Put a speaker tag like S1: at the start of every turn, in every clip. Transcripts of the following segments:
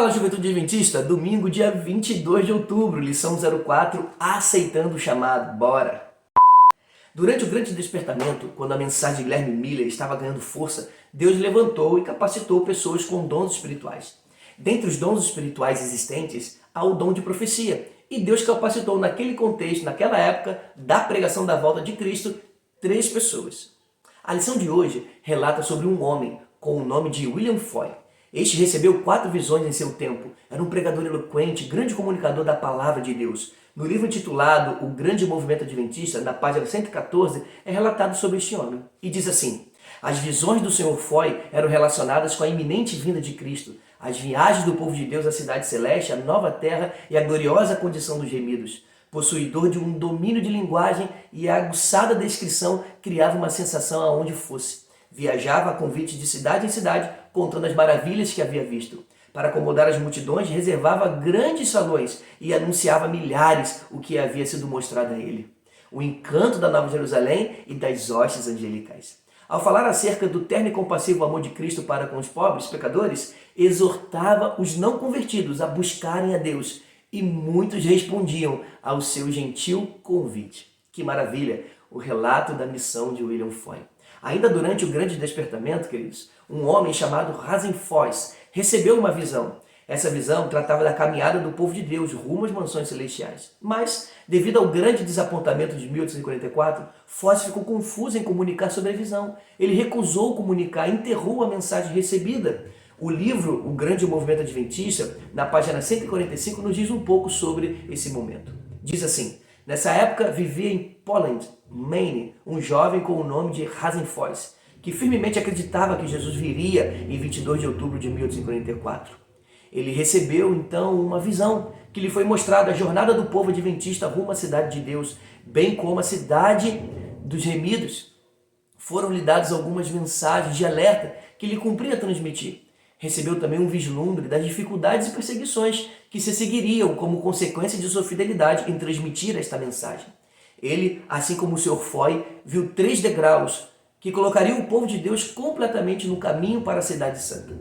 S1: Fala, Juventude Adventista, domingo, dia 22 de outubro, lição 04, aceitando o chamado, bora! Durante o grande despertamento, quando a mensagem de Guilherme Miller estava ganhando força, Deus levantou e capacitou pessoas com dons espirituais. Dentre os dons espirituais existentes, há o dom de profecia, e Deus capacitou naquele contexto, naquela época, da pregação da volta de Cristo, 3 pessoas. A lição de hoje relata sobre um homem com o nome de William Foy. Este recebeu 4 visões em seu tempo. Era um pregador eloquente, grande comunicador da palavra de Deus. No livro intitulado O Grande Movimento Adventista, na página 114, é relatado sobre este homem. E diz assim: as visões do Sr. Foy eram relacionadas com a iminente vinda de Cristo, as viagens do povo de Deus à cidade celeste, à nova terra e à gloriosa condição dos gemidos. Possuidor de um domínio de linguagem e a aguçada descrição criava uma sensação aonde fosse. Viajava a convite de cidade em cidade, contando as maravilhas que havia visto. Para acomodar as multidões, reservava grandes salões e anunciava a milhares o que havia sido mostrado a ele. O encanto da Nova Jerusalém e das hostes angelicais. Ao falar acerca do terno e compassivo amor de Cristo para com os pobres pecadores, exortava os não convertidos a buscarem a Deus, e muitos respondiam ao seu gentil convite. Que maravilha! O relato da missão de William Foy. Ainda durante o grande despertamento, queridos, um homem chamado Hazen Foss recebeu uma visão. Essa visão tratava da caminhada do povo de Deus rumo às mansões celestiais. Mas, devido ao grande desapontamento de 1844, Foss ficou confuso em comunicar sobre a visão. Ele recusou comunicar, enterrou a mensagem recebida. O livro O Grande Movimento Adventista, na página 145, nos diz um pouco sobre esse momento. Diz assim: nessa época vivia em Poland, Maine, um jovem com o nome de Hazen Foss, que firmemente acreditava que Jesus viria em 22 de outubro de 1844. Ele recebeu então uma visão que lhe foi mostrada a jornada do povo adventista rumo à cidade de Deus, bem como a cidade dos remidos. Foram-lhe dadas algumas mensagens de alerta que ele cumpria transmitir. Recebeu também um vislumbre das dificuldades e perseguições que se seguiriam como consequência de sua fidelidade em transmitir esta mensagem. Ele, assim como o Sr. Foy, viu 3 degraus que colocariam o povo de Deus completamente no caminho para a cidade santa.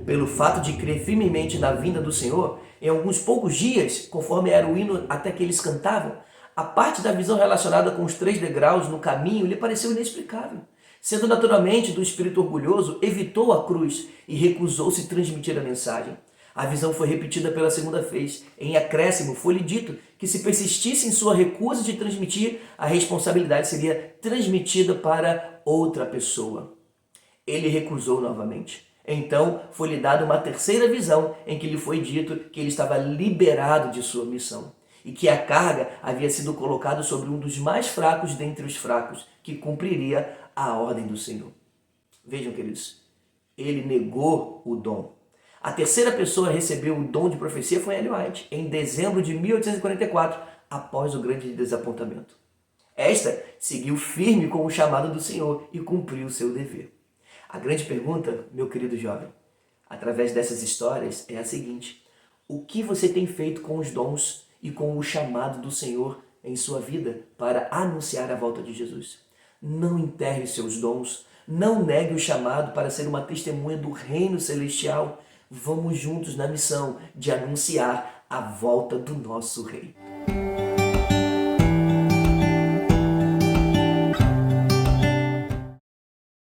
S1: Pelo fato de crer firmemente na vinda do Senhor, em alguns poucos dias, conforme era o hino até que eles cantavam, a parte da visão relacionada com os 3 degraus no caminho lhe pareceu inexplicável. Sendo naturalmente do espírito orgulhoso, evitou a cruz e recusou-se transmitir a mensagem. A visão foi repetida pela segunda vez. Em acréscimo, foi-lhe dito que se persistisse em sua recusa de transmitir, a responsabilidade seria transmitida para outra pessoa. Ele recusou novamente. Então, foi-lhe dada uma terceira visão, em que lhe foi dito que ele estava liberado de sua missão e que a carga havia sido colocada sobre um dos mais fracos dentre os fracos, que cumpriria a ordem do Senhor. Vejam, queridos, ele negou o dom. A terceira pessoa a receber o dom de profecia foi Ellen White, em dezembro de 1844, após o grande desapontamento. Esta seguiu firme com o chamado do Senhor e cumpriu o seu dever. A grande pergunta, meu querido jovem, através dessas histórias, é a seguinte: o que você tem feito com os dons e com o chamado do Senhor em sua vida para anunciar a volta de Jesus? Não enterre seus dons, não negue o chamado para ser uma testemunha do reino celestial. Vamos juntos na missão de anunciar a volta do nosso Rei.